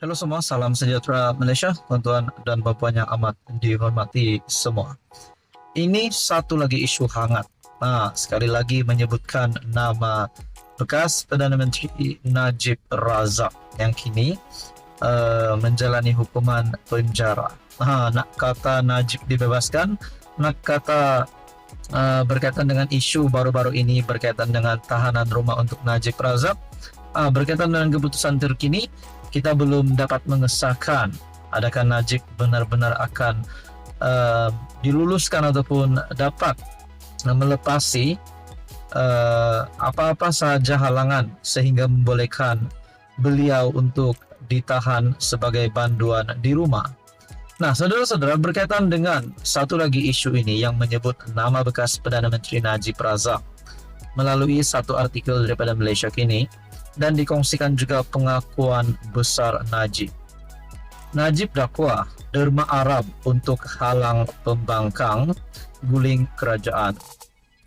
Halo semua, salam sejahtera Malaysia, tuan-tuan dan puan yang amat dihormati semua. Ini satu lagi isu hangat. Sekali lagi menyebutkan nama bekas Perdana Menteri Najib Razak yang kini menjalani hukuman penjara. Nak kata Najib dibebaskan, nak kata berkaitan dengan isu baru-baru ini berkaitan dengan tahanan rumah untuk Najib Razak, berkaitan dengan keputusan terkini, kita belum dapat mengesahkan adakah Najib benar-benar akan diluluskan ataupun dapat melepasi apa-apa sahaja halangan sehingga membolehkan beliau untuk ditahan sebagai banduan di rumah. Nah, saudara-saudara, berkaitan dengan satu lagi isu ini yang menyebut nama bekas Perdana Menteri Najib Razak melalui satu artikel daripada Malaysia Kini, dan dikongsikan juga pengakuan besar Najib. Najib dakwa derma Arab untuk halang pembangkang guling kerajaan.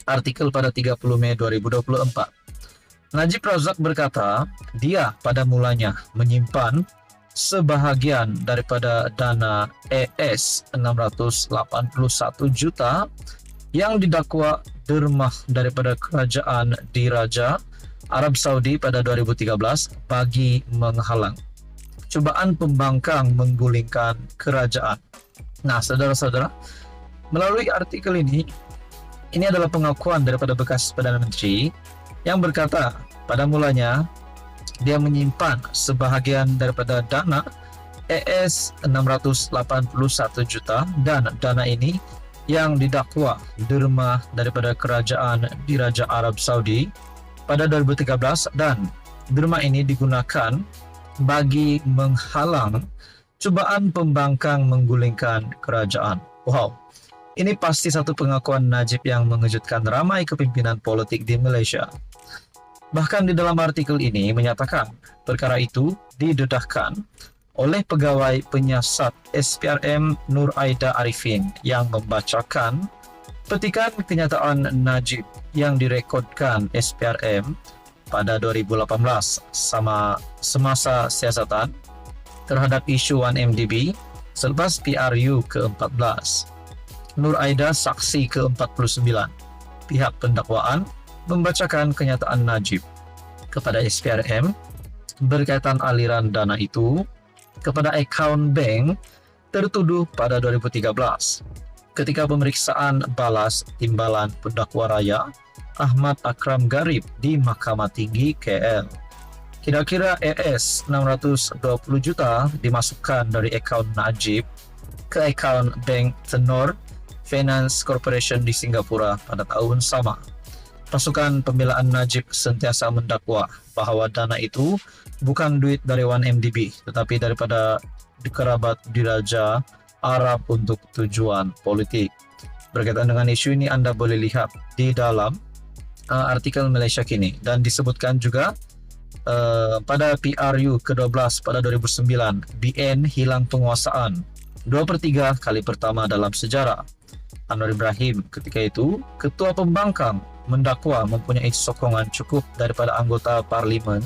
Artikel pada 30 Mei 2024. Najib Razak berkata, dia pada mulanya menyimpan sebahagian daripada dana AS 681 juta yang didakwa dermah daripada kerajaan diraja Arab Saudi pada 2013 bagi menghalang cubaan pembangkang menggulingkan kerajaan. Nah, saudara-saudara, melalui artikel ini adalah pengakuan daripada bekas Perdana Menteri yang berkata pada mulanya dia menyimpan sebahagian daripada dana AS 681 juta dan dana ini yang didakwa derma daripada kerajaan diraja Arab Saudi pada 2013 dan derma ini digunakan bagi menghalang cubaan pembangkang menggulingkan kerajaan. Wow, ini pasti satu pengakuan Najib yang mengejutkan ramai kepimpinan politik di Malaysia. Bahkan di dalam artikel ini menyatakan perkara itu didedahkan oleh pegawai penyiasat SPRM Nur Aida Arifin yang membacakan petikan kenyataan Najib yang direkodkan SPRM pada 2018 semasa siasatan terhadap isu 1MDB selepas PRU ke-14. Nur Aida saksi ke-49. Pihak pendakwaan membacakan kenyataan Najib kepada SPRM berkaitan aliran dana itu kepada akaun bank tertuduh pada 2013. Ketika pemeriksaan balas timbalan pendakwa raya Ahmad Akram Garib di Mahkamah Tinggi KL. Kira-kira AS 620 juta dimasukkan dari akaun Najib ke akaun Bank Tenor Finance Corporation di Singapura pada tahun sama. Pasukan pembelaan Najib sentiasa mendakwa bahawa dana itu bukan duit dari 1MDB tetapi daripada kerabat diraja Arab untuk tujuan politik. Berkaitan dengan isu ini Anda boleh lihat di dalam artikel Malaysia Kini dan disebutkan juga pada PRU ke-12 pada 2009 BN hilang penguasaan 2/3 kali pertama dalam sejarah. Anwar Ibrahim ketika itu ketua pembangkang mendakwa mempunyai sokongan cukup daripada anggota parlimen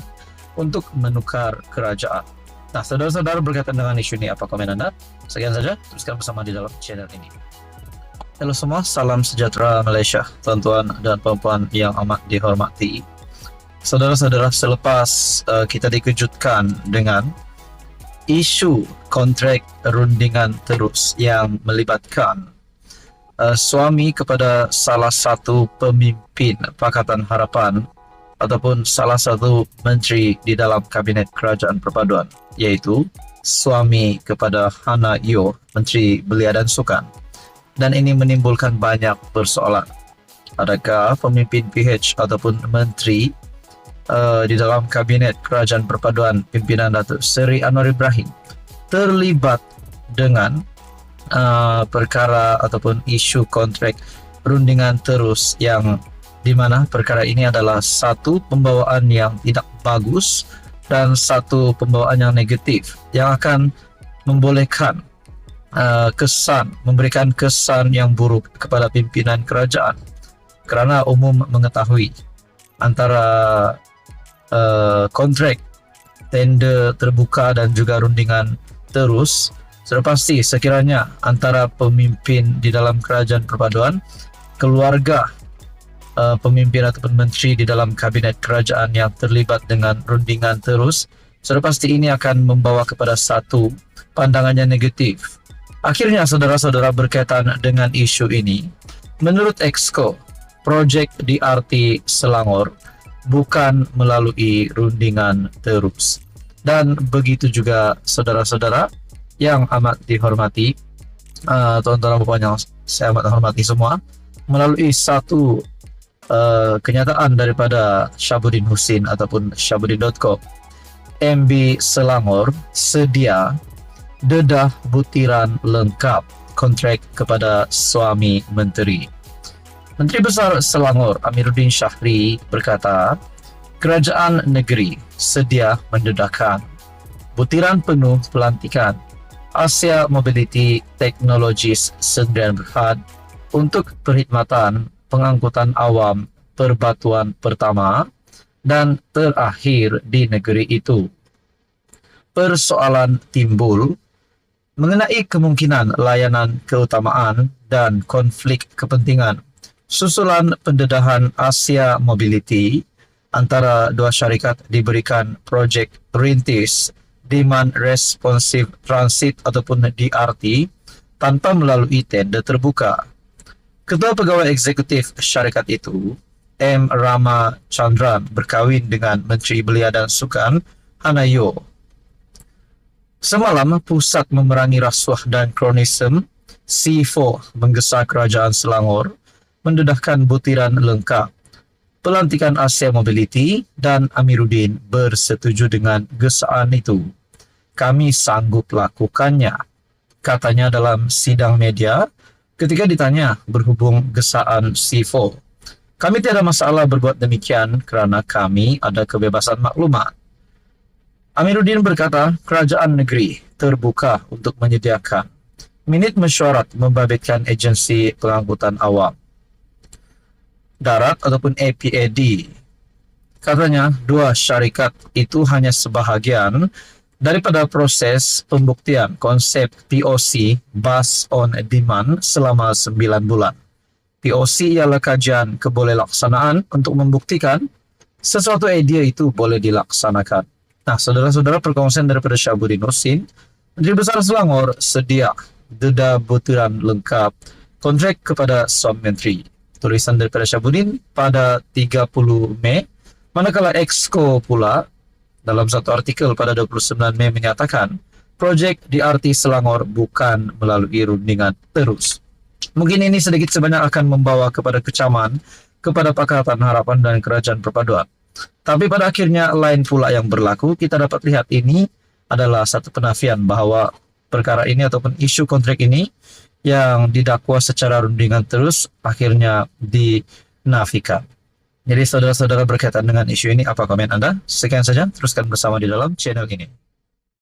untuk menukar kerajaan. Nah, saudara-saudara, berkaitan dengan isu ini, apa komen Anda? Sekian saja, teruskan bersama di dalam channel ini. Halo semua, salam sejahtera Malaysia, tuan-tuan dan puan yang amat dihormati. Saudara-saudara, selepas kita dikejutkan dengan isu kontrak rundingan terus yang melibatkan suami kepada salah satu pemimpin Pakatan Harapan ataupun salah satu menteri di dalam Kabinet Kerajaan Perpaduan, yaitu suami kepada Hannah Yeoh, Menteri Belia dan Sukan. Dan ini menimbulkan banyak persoalan. Adakah pemimpin PH ataupun menteri di dalam Kabinet Kerajaan Perpaduan pimpinan Datuk Seri Anwar Ibrahim terlibat dengan perkara ataupun isu kontrak rundingan terus yang di mana perkara ini adalah satu pembawaan yang tidak bagus dan satu pembawaan yang negatif yang akan membolehkan memberikan kesan yang buruk kepada pimpinan kerajaan, kerana umum mengetahui antara kontrak tender terbuka dan juga rundingan terus, sudah pasti sekiranya antara pemimpin di dalam kerajaan perpaduan, keluarga pemimpin ataupun menteri di dalam kabinet kerajaan yang terlibat dengan rundingan terus, sudah pasti ini akan membawa kepada satu pandangan yang negatif. Akhirnya saudara-saudara, berkaitan dengan isu ini, menurut Exco, projek DRT Selangor bukan melalui rundingan terus. Dan begitu juga saudara-saudara yang amat dihormati, tuan-tuan dan puan yang saya amat hormati semua, melalui satu kenyataan daripada Syahbudin Husin ataupun syahbudin.com, MB Selangor sedia dedah butiran lengkap kontrak kepada suami menteri. Menteri Besar Selangor Amiruddin Syahri berkata, kerajaan negeri sedia mendedahkan butiran penuh pelantikan Asia Mobility Technologies Sdn Bhd untuk perkhidmatan pengangkutan awam perbatuan pertama dan terakhir di negeri itu. Persoalan timbul mengenai kemungkinan layanan keutamaan dan konflik kepentingan susulan pendedahan Asia Mobility antara dua syarikat diberikan projek rintis Demand Responsive Transit ataupun DRT tanpa melalui tender terbuka. Ketua Pegawai Eksekutif syarikat itu, M. Rama Chandran, berkahwin dengan Menteri Belia dan Sukan Hanayo. Semalam, Pusat Memerangi Rasuah dan Kronisme C4 menggesa Kerajaan Selangor mendedahkan butiran lengkap pelantikan Asia Mobility dan Amiruddin bersetuju dengan gesaan itu. Kami sanggup lakukannya, katanya dalam sidang media ketika ditanya berhubung gesaan C4. Kami tiada masalah berbuat demikian kerana kami ada kebebasan maklumat. Amiruddin berkata, kerajaan negeri terbuka untuk menyediakan minit mesyuarat membabitkan agensi pengangkutan awam darat ataupun APAD. Katanya, dua syarikat itu hanya sebahagian daripada proses pembuktian konsep POC Bus on Demand selama 9 bulan. POC ialah kajian kebolehksanaan untuk membuktikan sesuatu idea itu boleh dilaksanakan. Nah, saudara-saudara, perkongsian daripada Syahbudin Husin, Menteri Besar Selangor sedia dedah butiran lengkap kontrak kepada suami menteri. Tulisan daripada Syahbudin pada 30 Mei, manakala Exco pula dalam satu artikel pada 29 Mei menyatakan projek DRT Selangor bukan melalui rundingan terus. Mungkin ini sedikit sebanyak akan membawa kepada kecaman kepada Pakatan Harapan dan Kerajaan Perpaduan. Tapi pada akhirnya lain pula yang berlaku. Kita dapat lihat ini adalah satu penafian bahawa perkara ini ataupun isu kontrak ini yang didakwa secara rundingan terus akhirnya dinafikan. Jadi saudara-saudara, berkaitan dengan isu ini, apa komen Anda? Sekian saja, teruskan bersama di dalam channel ini.